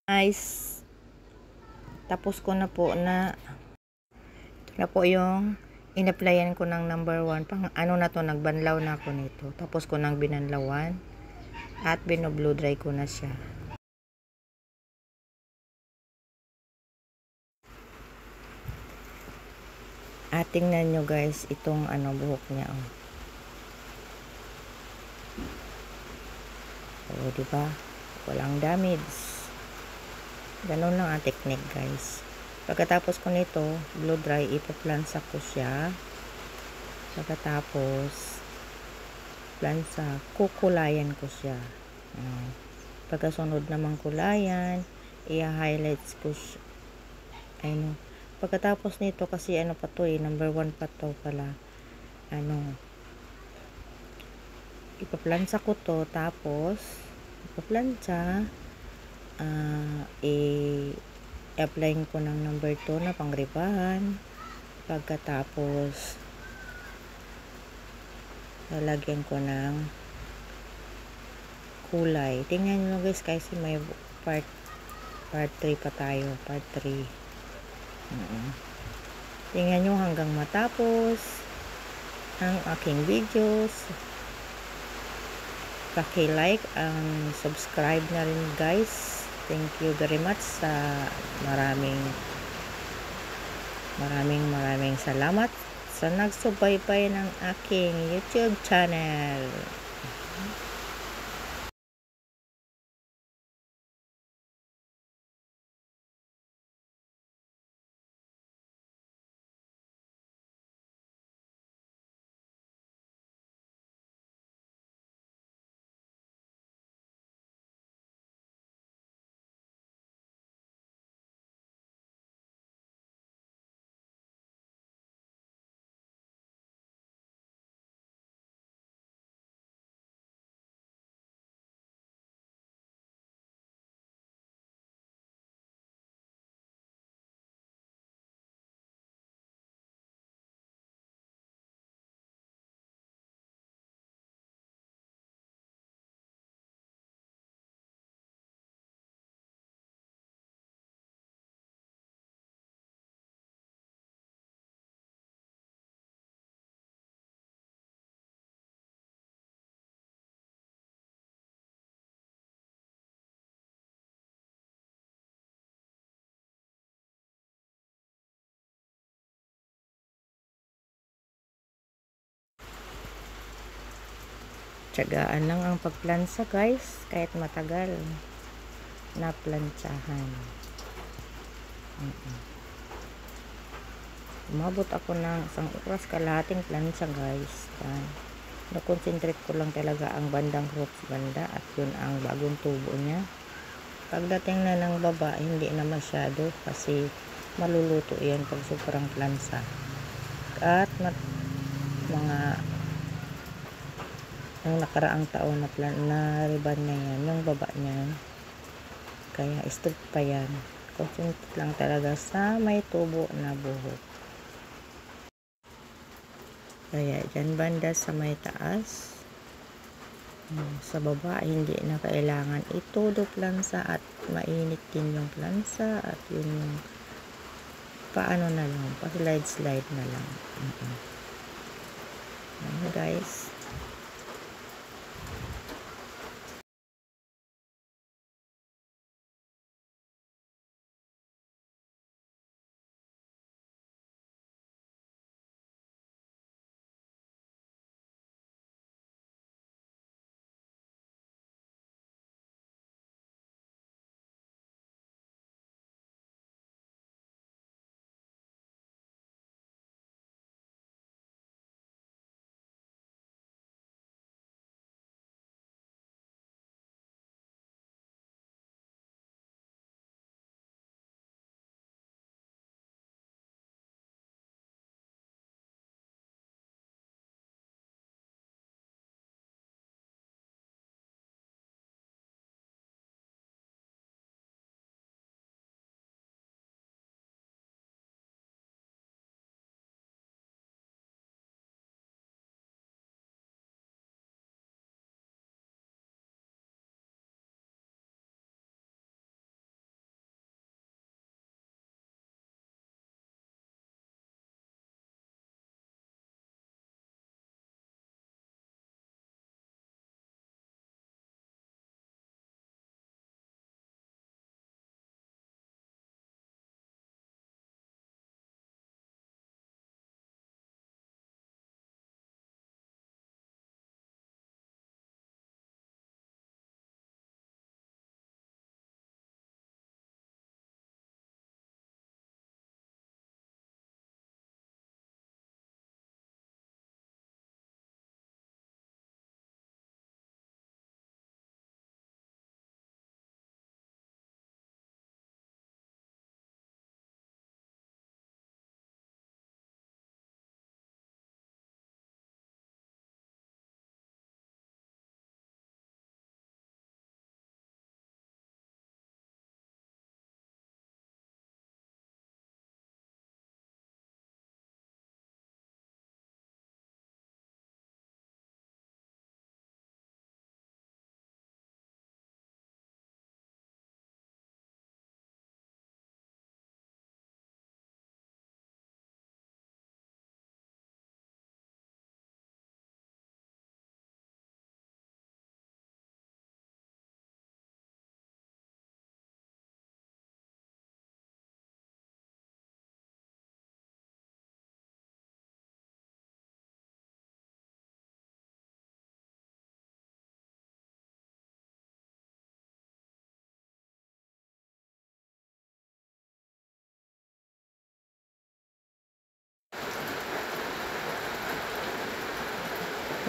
Guys, tapos ko na po na ito na po yung in-applyan ko ng number 1 pang ano na to, nagbanlaw na ako nito, tapos ko nang binanlawan at bino-blow dry ko na siya. At tingnan nyo guys itong buhok niya, diba walang damage. Ganun lang ang technique guys. Pagkatapos ko nito blow dry, ipaplansa ko siya. Pagkatapos plansa, kukulayan ko siya. Pagkasunod naman kulayan, i-highlights ko siya. Pagkatapos nito kasi pa to number 1 pa to pala. Ipaplansa ko to, tapos ipaplansa, i-apply ko ng number 2 na pangribahan. Pagkatapos lalagyan ko ng kulay. Tingnan nyo guys kasi may part 3 pa tayo, part 3. Tingnan nyo hanggang matapos ang aking videos. Paki-like and subscribe na rin guys. Thank you very much sa maraming salamat sa nagsubaybay ng aking YouTube channel. Tiyagaan lang ang pagplansa guys, kahit matagal na plantsahan. Umabot ako ng 1 oras kalahating plansa guys. Na-concentrate ko lang talaga ang bandang roots banda, at yun ang bagong tubo niya. Pagdating na ng baba, hindi na masyado kasi maluluto yan pag sobrang plansa. At yung nakaraang taon na riban na yan, yung baba niyan, kaya strict pa yan. Concentrate lang talaga sa may tubo na buhok. Kaya dyan banda sa may taas, sa baba hindi na kailangan itudo plansa at mainit din yung plansa, at yun yung paano na lang, pa slide na lang. Guys,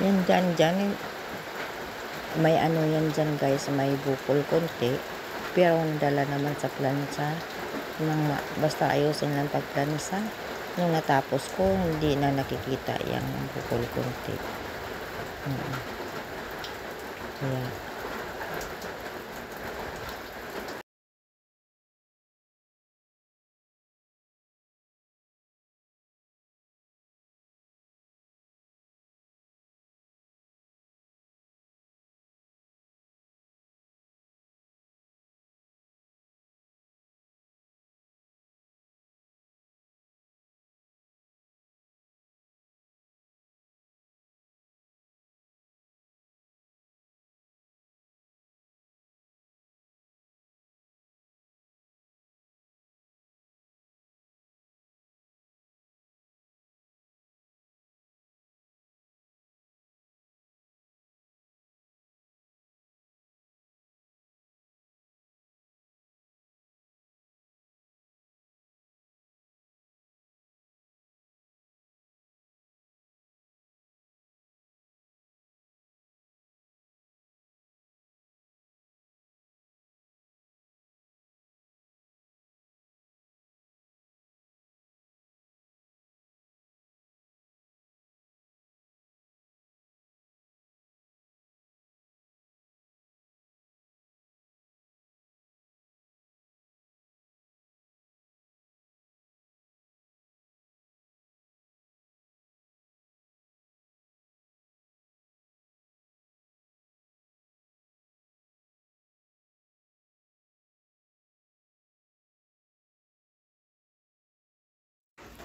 Yan dyan, may ano yan dyan guys, may bukol konti. Pero nadala naman sa plancha. Basta ayusin lang pagplansa. Nung natapos ko, hindi na nakikita yung bukol konti. Kaya,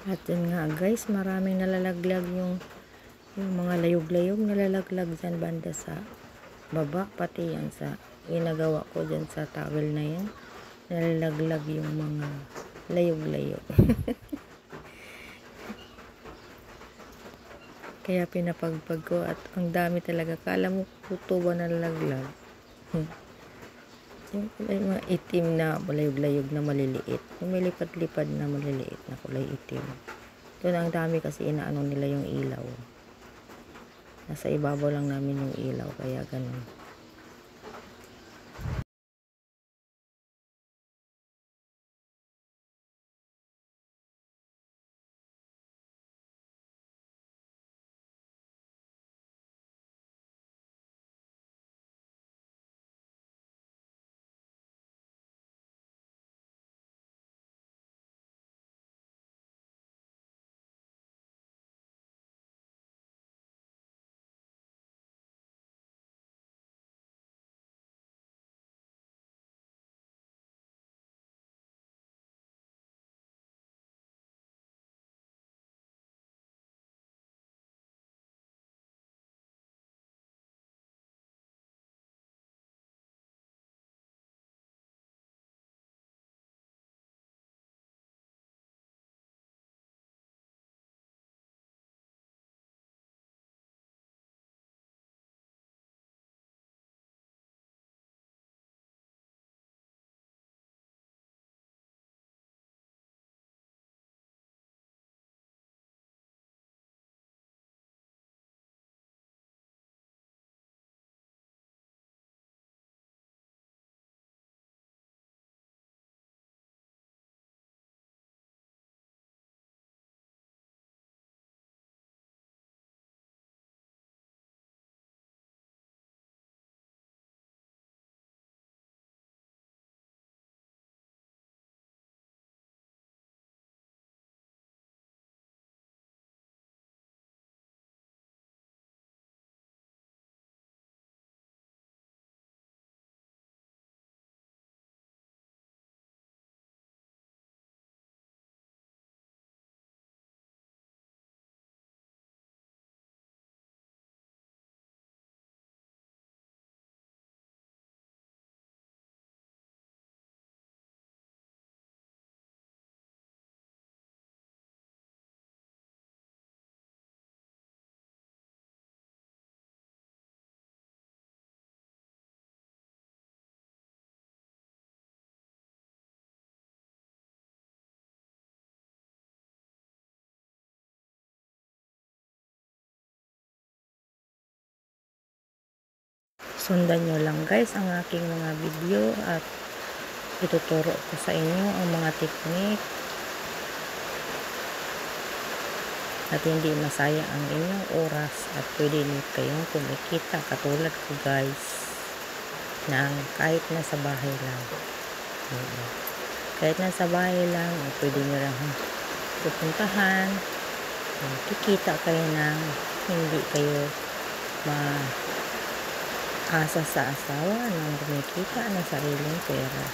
at yun nga guys, maraming nalalaglag yung mga layog-layog nalalaglag dyan banda sa baba, pati yan sa ginagawa ko dyan sa towel na yan, nalalaglag yung mga layog-layog. Kaya pinapagpag ko at ang dami talaga, kala mo puto ba nalalaglag. Yung mga itim na layog-layog na maliliit, yung may lipad-lipad na maliliit na kulay itim. Doon ang dami kasi inaano nila yung ilaw. Nasa ibabaw lang namin yung ilaw, kaya ganun. Sundan nyo lang guys ang aking mga video at ituturo ko sa inyo ang mga technique at hindi masayang ang inyong oras at pwede nyo kayong kumikita katulad ko guys ng kahit nasa bahay lang. Kahit nasa bahay lang pwede nyo lang pupuntahan, kikita kayo ng hindi kayo asa sa asawa nang kumikita ng sariling pera.